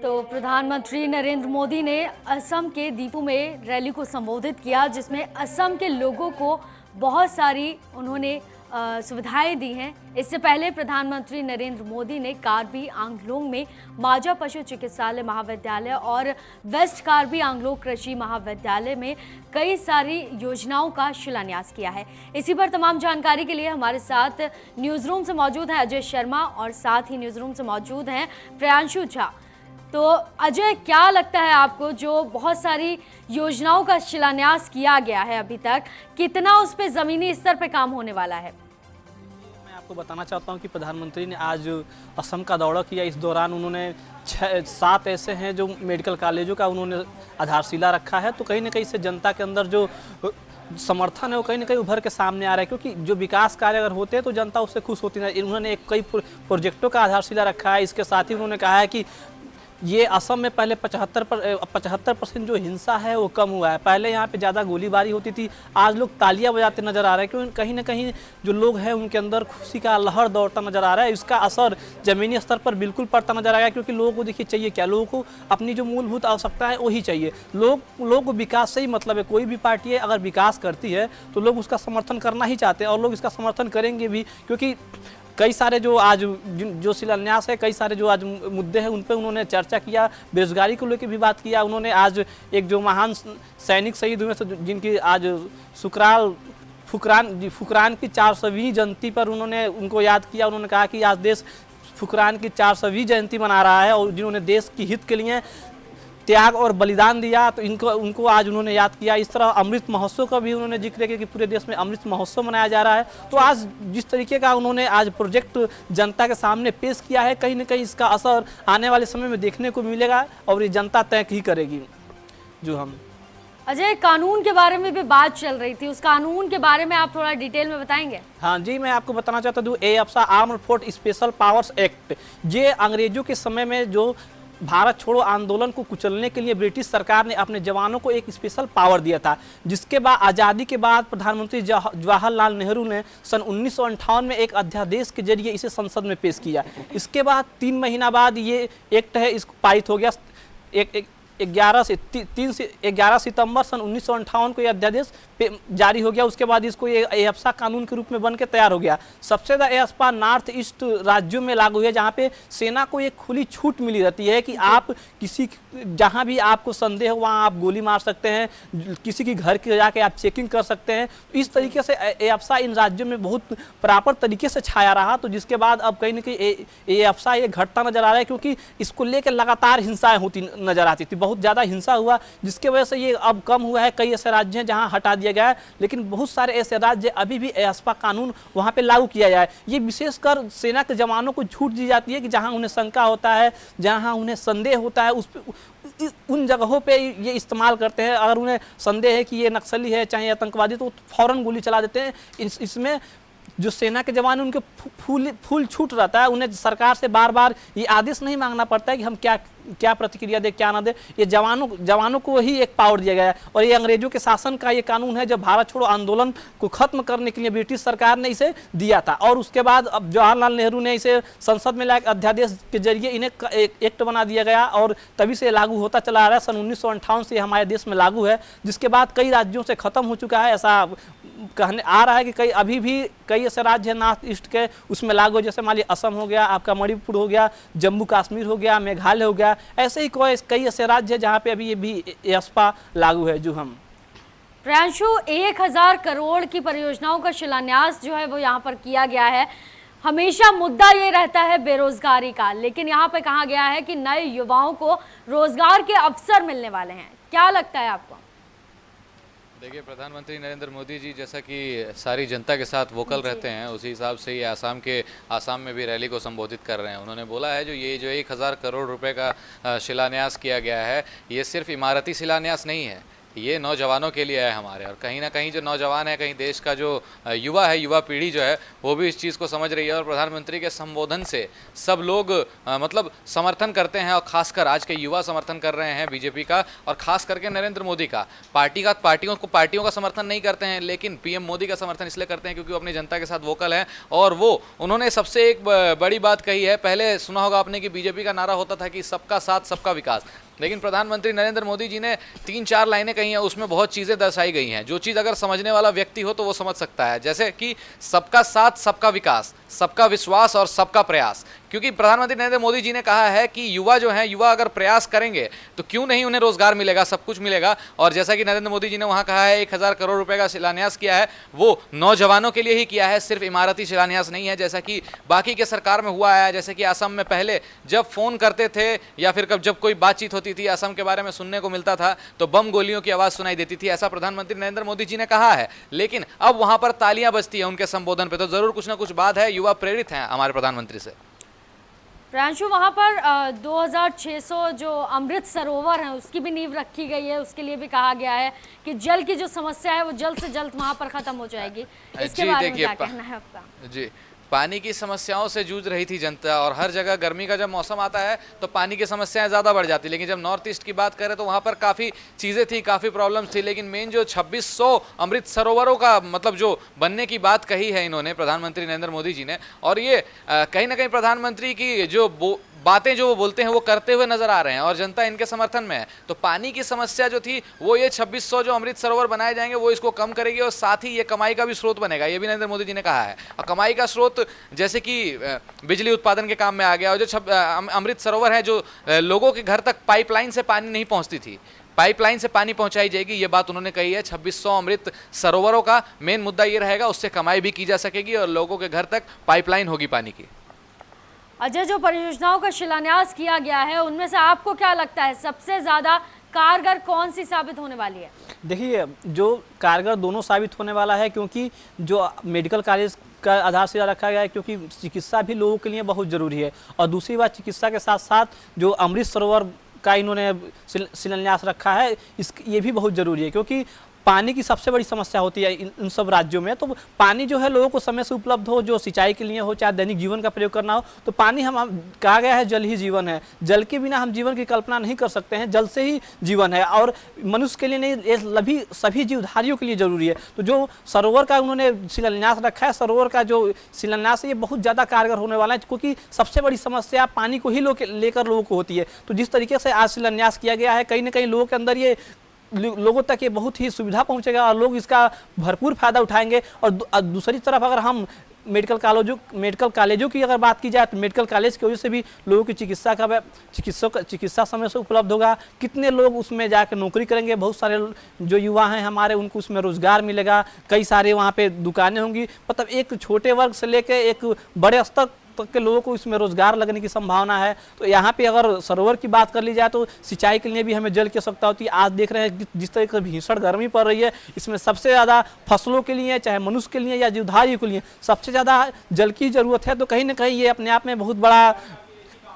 तो प्रधानमंत्री नरेंद्र मोदी ने असम के दीपू में रैली को संबोधित किया, जिसमें असम के लोगों को बहुत सारी उन्होंने सुविधाएं दी हैं। इससे पहले प्रधानमंत्री नरेंद्र मोदी ने कार्बी आंगलोंग में माजा पशु चिकित्सालय महाविद्यालय और वेस्ट कार्बी आंगलोंग कृषि महाविद्यालय में कई सारी योजनाओं का शिलान्यास किया है। इसी पर तमाम जानकारी के लिए हमारे साथ न्यूज़ रूम से मौजूद है अजय शर्मा और साथ ही न्यूज़ रूम से मौजूद हैं प्रियांशु झा। तो अजय, क्या लगता है आपको, जो बहुत सारी योजनाओं का शिलान्यास किया गया है अभी तक, कितना उस पर ज़मीनी स्तर पर काम होने वाला है? मैं आपको बताना चाहता हूं कि प्रधानमंत्री ने आज असम का दौरा किया। इस दौरान उन्होंने 7 ऐसे हैं जो मेडिकल कॉलेजों का उन्होंने आधारशिला रखा है। तो कहीं ना कहीं से जनता के अंदर जो समर्थन है वो कहीं ना कहीं उभर के सामने आ रहा है, क्योंकि जो विकास कार्य अगर होते हैं तो जनता उससे खुश होती है। उन्होंने कई प्रोजेक्टों का आधारशिला रखा है। इसके साथ ही उन्होंने कहा है कि ये असम में पहले 75% जो हिंसा है वो कम हुआ है। पहले यहाँ पे ज़्यादा गोलीबारी होती थी, आज लोग तालियां बजाते नज़र आ रहे हैं, क्योंकि कहीं ना कहीं जो लोग हैं उनके अंदर खुशी का लहर दौड़ता नज़र आ रहा है। इसका असर ज़मीनी स्तर पर बिल्कुल पड़ता नज़र आएगा, क्योंकि लोगों को देखिए चाहिए क्या, लोगों को अपनी जो मूलभूत आवश्यकता है वही चाहिए। लोगों को विकास से ही मतलब है। कोई भी पार्टी अगर विकास करती है तो लोग उसका समर्थन करना ही चाहते हैं और लोग इसका समर्थन करेंगे भी, क्योंकि कई सारे जो आज जो शिलान्यास है, कई सारे जो आज मुद्दे हैं उन पर उन्होंने चर्चा किया। बेरोजगारी को लेकर भी बात किया उन्होंने। आज एक जो महान सैनिक शहीद हुए जिनकी आज फुकरान की 400वीं जयंती पर उन्होंने उनको याद किया। उन्होंने कहा कि आज देश फुकरान की 400वीं जयंती मना रहा है और जिन्होंने देश की हित के लिए त्याग और बलिदान दिया, तो उनको आज उन्होंने याद किया। इस तरह अमृत महोत्सव का भी उन्होंने जिक्र किया कि पूरे देश में अमृत महोत्सव मनाया जा रहा है। तो आज जिस तरीके का उन्होंने आज प्रोजेक्ट जनता के सामने पेश किया है, कहीं ना कहीं इसका असर आने वाले समय में देखने को मिलेगा और ये जनता तय ही करेगी। जो हम अजय, कानून के बारे में भी बात चल रही थी, उस कानून के बारे में आप थोड़ा डिटेल में बताएंगे? हाँ जी, मैं आपको बताना चाहता हूँ AFSPA armed force special powers act, ये अंग्रेजों के समय में जो भारत छोड़ो आंदोलन को कुचलने के लिए ब्रिटिश सरकार ने अपने जवानों को एक स्पेशल पावर दिया था, जिसके बाद आज़ादी के बाद प्रधानमंत्री जवाहरलाल नेहरू ने सन 1958 में एक अध्यादेश के जरिए इसे संसद में पेश किया। इसके बाद 3 महीना बाद ये एक्ट है इसको पारित हो गया। 11 सितंबर सन 1958 को यह अध्यादेश जारी हो गया। उसके बाद इसको ये एएफसा कानून के रूप में बन के तैयार हो गया। सबसे ज़्यादा एएफसा नॉर्थ ईस्ट राज्यों में लागू है, जहाँ पे सेना को एक खुली छूट मिली रहती है कि आप किसी जहाँ भी आपको संदेह हो वहाँ आप गोली मार सकते हैं, किसी के घर के जाके आप चेकिंग कर सकते हैं। इस तरीके से एएफसा इन राज्यों में बहुत प्रॉपर तरीके से छाया रहा। तो जिसके बाद अब कहीं ना कहीं एएफसा ये घटता नजर आ रहा है, क्योंकि इसको लेकर लगातार हिंसाएं होती नजर आती थी। बहुत ज़्यादा हिंसा हुआ, जिसके वजह से ये अब कम हुआ है। कई ऐसे राज्य हैं जहां हटा दिया गया है, लेकिन बहुत सारे ऐसे राज्य अभी भी एएफसा कानून वहां पे लागू किया जाए। ये विशेषकर सेना के जवानों को छूट दी जाती है कि जहां उन्हें शंका होता है, जहां उन्हें संदेह होता है, उन जगहों पे ये इस्तेमाल करते हैं। अगर उन्हें संदेह है कि ये नक्सली है चाहे आतंकवादी, तो फौरन गोली चला देते हैं। इसमें जो सेना के जवान उनके फुल छूट रहता है। उन्हें सरकार से बार बार ये आदेश नहीं मांगना पड़ता है कि हम क्या प्रतिक्रिया दे क्या ना दे। ये जवानों को ही एक पावर दिया गया है। और ये अंग्रेजों के शासन का ये कानून है, जब भारत छोड़ो आंदोलन को खत्म करने के लिए ब्रिटिश सरकार ने इसे दिया था। और उसके बाद अब जवाहरलाल नेहरू ने इसे संसद में लाए अध्यादेश के जरिए इन्हें एक एक्ट बना दिया गया और तभी से लागू होता चला आ रहा है। सन 1958 से हमारे देश में लागू है, जिसके बाद कई राज्यों से खत्म हो चुका है। ऐसा कहने आ रहा है कि अभी भी कई ऐसे राज्य हैं नॉर्थ ईस्ट के, उसमें लागू, जैसे मान लीजिए असम हो गया, आपका मणिपुर हो गया, जम्मू कश्मीर हो गया, मेघालय हो गया। ऐसे ही कई ऐसे राज्य हैं जहाँ पे अभी ये भी एएफसा लागू है। जो हम प्रियांशु, 1000 करोड़ की परियोजनाओं का शिलान्यास जो है वो यहाँ पर किया गया है। हमेशा मुद्दा ये रहता है बेरोजगारी का, लेकिन यहाँ पे कहा गया है कि नए युवाओं को रोजगार के अवसर मिलने वाले हैं। क्या लगता है आपको? देखिए, प्रधानमंत्री नरेंद्र मोदी जी जैसा कि सारी जनता के साथ वोकल रहते हैं, उसी हिसाब से ये आसाम में भी रैली को संबोधित कर रहे हैं। उन्होंने बोला है जो 1000 करोड़ रुपए का शिलान्यास किया गया है, ये सिर्फ इमारती शिलान्यास नहीं है, ये नौजवानों के लिए है हमारे, और कहीं ना कहीं जो नौजवान है, कहीं देश का जो युवा है, युवा पीढ़ी जो है वो भी इस चीज़ को समझ रही है। और प्रधानमंत्री के संबोधन से सब लोग मतलब समर्थन करते हैं, और खासकर आज के युवा समर्थन कर रहे हैं बीजेपी का, और खास करके नरेंद्र मोदी का। पार्टियों का समर्थन नहीं करते हैं, लेकिन पीएम मोदी का समर्थन इसलिए करते हैं क्योंकि वो अपनी जनता के साथ वोकल हैं। और वो उन्होंने सबसे एक बड़ी बात कही है, पहले सुना होगा आपने कि बीजेपी का नारा होता था कि सबका साथ सबका विकास, लेकिन प्रधानमंत्री नरेंद्र मोदी जी ने 3-4 लाइनें कही हैं, उसमें बहुत चीज़ें दर्शाई गई हैं। जो चीज़ अगर समझने वाला व्यक्ति हो तो वो समझ सकता है, जैसे कि सबका साथ सबका विकास, सबका विश्वास और सबका प्रयास। क्योंकि प्रधानमंत्री नरेंद्र मोदी जी ने कहा है कि युवा जो हैं, युवा अगर प्रयास करेंगे तो क्यों नहीं उन्हें रोजगार मिलेगा, सब कुछ मिलेगा। और जैसा कि नरेंद्र मोदी जी ने वहाँ कहा है 1000 करोड़ रुपए का शिलान्यास किया है, वो नौजवानों के लिए ही किया है, सिर्फ इमारती शिलान्यास नहीं है जैसा कि बाकी के सरकार में हुआ है। जैसे कि असम में पहले जब फ़ोन करते थे या फिर जब कोई बातचीत होती थी, असम के बारे में सुनने को मिलता था तो बम गोलियों की आवाज़ सुनाई देती थी, ऐसा प्रधानमंत्री नरेंद्र मोदी जी ने कहा है। लेकिन अब वहाँ पर तालियां बजती है उनके संबोधन पर, तो ज़रूर कुछ ना कुछ बात है, युवा प्रेरित हैं हमारे प्रधानमंत्री से। प्रांशु, वहाँ पर 2600 जो अमृत सरोवर हैं उसकी भी नींव रखी गई है, उसके लिए भी कहा गया है कि जल की जो समस्या है वो जल्द से जल्द वहाँ पर ख़त्म हो जाएगी। इसके बारे में क्या कहना है आपका? जी, पानी की समस्याओं से जूझ रही थी जनता, और हर जगह गर्मी का जब मौसम आता है तो पानी की समस्याएं ज़्यादा बढ़ जाती, लेकिन जब नॉर्थ ईस्ट की बात करें तो वहाँ पर काफ़ी चीज़ें थी, काफ़ी प्रॉब्लम्स थी। लेकिन मेन जो 2600 अमृत सरोवरों का मतलब जो बनने की बात कही है इन्होंने, प्रधानमंत्री नरेंद्र मोदी जी ने, और ये कहीं ना कहीं प्रधानमंत्री की जो बातें जो वो बोलते हैं वो करते हुए नजर आ रहे हैं, और जनता इनके समर्थन में है। तो पानी की समस्या जो थी वो ये 2600 जो अमृत सरोवर बनाए जाएंगे वो इसको कम करेगी, और साथ ही ये कमाई का भी स्रोत बनेगा, ये भी नरेंद्र मोदी जी ने कहा है। और कमाई का स्रोत जैसे कि बिजली उत्पादन के काम में आ गया, और जो अमृत सरोवर है जो लोगों के घर तक पाइपलाइन से पानी नहीं पहुंचती थी, पाइपलाइन से पानी पहुंचाई जाएगी, ये बात उन्होंने कही है। 2600 अमृत सरोवरों का मेन मुद्दा ये रहेगा, उससे कमाई भी की जा सकेगी और लोगों के घर तक पाइपलाइन होगी पानी की। अजय, जो परियोजनाओं का शिलान्यास किया गया है उनमें से आपको क्या लगता है सबसे ज़्यादा कारगर कौन सी साबित होने वाली है? देखिए, जो कारगर दोनों साबित होने वाला है, क्योंकि जो मेडिकल कॉलेज का आधारशिला रखा गया है, क्योंकि चिकित्सा भी लोगों के लिए बहुत ज़रूरी है। और दूसरी बात, चिकित्सा के साथ साथ जो अमृत सरोवर का इन्होंने शिलान्यास रखा है, ये भी बहुत ज़रूरी है, क्योंकि पानी की सबसे बड़ी समस्या होती है इन सब राज्यों में। तो पानी जो है लोगों को समय से उपलब्ध हो, जो सिंचाई के लिए हो, चाहे दैनिक जीवन का प्रयोग करना हो, तो पानी हम कहा गया है जल ही जीवन है। जल के बिना हम जीवन की कल्पना नहीं कर सकते हैं, जल से ही जीवन है, और मनुष्य के लिए नहीं, ये सभी जीवधारियों के लिए ज़रूरी है। तो जो सरोवर का उन्होंने शिलान्यास रखा है, सरोवर का जो शिलान्यास है, ये बहुत ज़्यादा कारगर होने वाला है, क्योंकि सबसे बड़ी समस्या पानी को ही लेकर लोगों को होती है। तो जिस तरीके से आज शिलान्यास किया गया है, कहीं ना कहीं लोगों के अंदर लोगों तक ये बहुत ही सुविधा पहुंचेगा और लोग इसका भरपूर फायदा उठाएंगे। और दूसरी तरफ अगर हम मेडिकल कॉलेजों की अगर बात की जाए तो मेडिकल कॉलेज की वजह से भी लोगों की चिकित्सा समय से उपलब्ध होगा। कितने लोग उसमें जाकर नौकरी करेंगे, बहुत सारे जो युवा हैं हमारे, उनको उसमें रोजगार मिलेगा, कई सारे वहाँ पे दुकानें होंगी। मतलब एक छोटे वर्ग से लेकर एक बड़े स्तर तक के लोगों को इसमें रोजगार लगने की संभावना है। तो यहाँ पे अगर सरोवर की बात कर ली जाए तो सिंचाई के लिए भी हमें जल की आवश्यकता होती है। आज देख रहे हैं जिस तरीके से भीषण गर्मी पड़ रही है, इसमें सबसे ज़्यादा फसलों के लिए, चाहे मनुष्य के लिए या जीवधारियों के लिए, सबसे ज़्यादा जल की ज़रूरत है। तो कहीं ना कहीं ये अपने आप में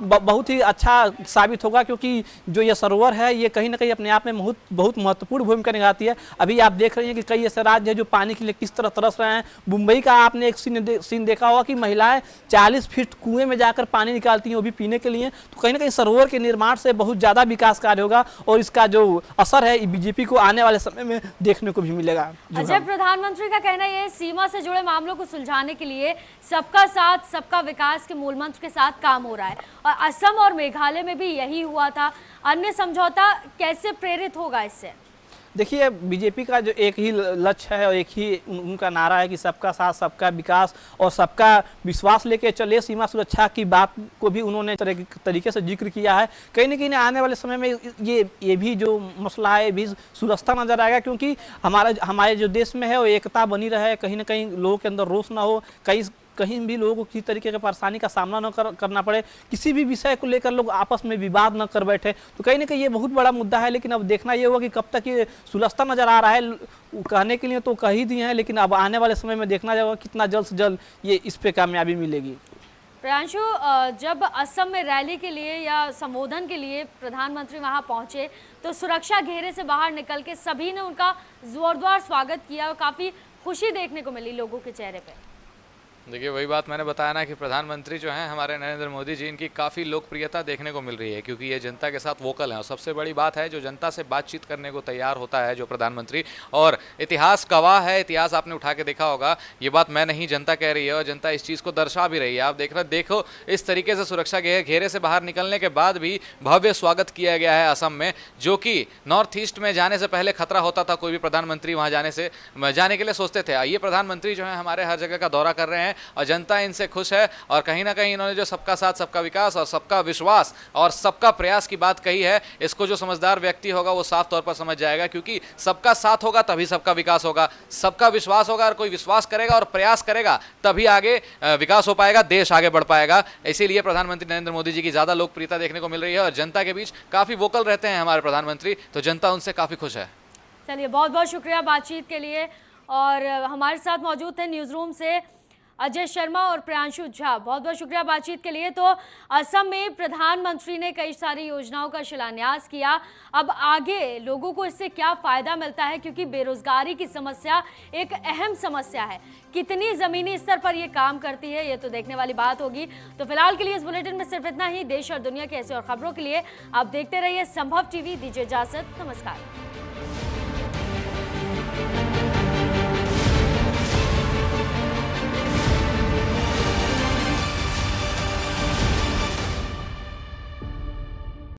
बहुत ही अच्छा साबित होगा, क्योंकि जो ये सरोवर है ये कहीं ना कहीं अपने आप में बहुत महत्वपूर्ण भूमिका निभाती है। अभी आप देख रहे हैं कि कई ऐसे राज्य हैं जो पानी के लिए किस तरह तरस रहे हैं। मुंबई का आपने एक सीन देखा होगा कि महिलाएं 40 फीट कुएं में जाकर पानी निकालती हैं, वो भी पीने के लिए। तो कहीं ना कहीं सरोवर के निर्माण से बहुत ज़्यादा विकास कार्य होगा, और इसका जो असर है बीजेपी को आने वाले समय में देखने को भी मिलेगा। अजय, प्रधानमंत्री का कहना है सीमा से जुड़े मामलों को सुलझाने के लिए सबका साथ सबका विकास के मूल मंत्र के साथ काम हो रहा है, और असम और मेघालय में भी यही हुआ था। अन्य समझौता कैसे प्रेरित होगा इससे? देखिए, बीजेपी का जो एक ही लक्ष्य है और एक ही उनका नारा है कि सबका साथ सबका विकास और सबका विश्वास लेके चले। सीमा सुरक्षा की बात को भी उन्होंने तरीके से जिक्र किया है। कहीं ना कहीं आने वाले समय में ये भी जो मसला है भी सुरक्षा नजर आएगा, क्योंकि हमारे जो देश में है वो एकता बनी रहे, कहीं ना कहीं लोगों के अंदर रोष ना हो, कहीं भी लोगों को किसी तरीके की परेशानी का सामना न करना पड़े, किसी भी विषय को लेकर लोग आपस में विवाद न कर बैठे। तो कहीं ना कहीं ये बहुत बड़ा मुद्दा है, लेकिन अब देखना ये होगा कि कब तक ये सुलझता नजर आ रहा है। कहने के लिए तो कह ही दिए हैं, लेकिन अब आने वाले समय में देखना जाएगा कितना जल्द से जल्द ये इस पे कामयाबी मिलेगी। प्रियांशु, जब असम में रैली के लिए या संबोधन के लिए प्रधानमंत्री वहां पहुंचे तो सुरक्षा घेरे से बाहर निकल के सभी ने उनका जोरदार स्वागत किया और काफी खुशी देखने को मिली लोगों के चेहरे पे। देखिए, वही बात मैंने बताया ना कि प्रधानमंत्री जो हैं हमारे नरेंद्र मोदी जी, इनकी काफ़ी लोकप्रियता देखने को मिल रही है, क्योंकि ये जनता के साथ वोकल हैं। और सबसे बड़ी बात है, जो जनता से बातचीत करने को तैयार होता है जो प्रधानमंत्री, और इतिहास गवाह है, इतिहास आपने उठा के देखा होगा, ये बात मैं नहीं जनता कह रही है, और जनता इस चीज़ को दर्शा भी रही है। आप देखो इस तरीके से सुरक्षा घेरे से बाहर निकलने के बाद भी भव्य स्वागत किया गया है असम में, जो कि नॉर्थ ईस्ट में जाने से पहले खतरा होता था। कोई भी प्रधानमंत्री वहाँ जाने के लिए सोचते थे। ये प्रधानमंत्री जो है हमारे हर जगह का दौरा कर रहे हैं और जनता इनसे खुश है। और कहीं ना कहीं इन्होंने जो सबका साथ, सबका विकास और सबका विश्वास और सबका प्रयास की बात कही है, इसको जो समझदार व्यक्ति होगा वो साफ तौर पर समझ जाएगा, क्योंकि सबका साथ होगा तभी सबका विकास होगा, सबका विश्वास होगा और कोई विश्वास करेगा और प्रयास करेगा तभी आगे विकास हो पाएगा, देश आगे बढ़ पाएगा। इसीलिए प्रधानमंत्री नरेंद्र मोदी जी की ज़्यादा लोकप्रियता देखने को मिल रही है और जनता के बीच काफ़ी वोकल रहते हैं हमारे प्रधानमंत्री, तो जनता उनसे काफ़ी खुश है। चलिए, बहुत बहुत शुक्रिया बातचीत के लिए। और हमारे साथ मौजूद थे न्यूज़ रूम से अजय शर्मा और प्रियांशु झा, बहुत बहुत शुक्रिया बातचीत के लिए। तो असम में प्रधानमंत्री ने कई सारी योजनाओं का शिलान्यास किया। अब आगे लोगों को इससे क्या फ़ायदा मिलता है, क्योंकि बेरोजगारी की समस्या एक अहम समस्या है। कितनी ज़मीनी स्तर पर ये काम करती है, ये तो देखने वाली बात होगी। तो फिलहाल के लिए इस बुलेटिन में सिर्फ इतना ही। देश और दुनिया की ऐसी और खबरों के लिए आप देखते रहिए संभव टीवी। दीजिए इजाज़त, नमस्कार।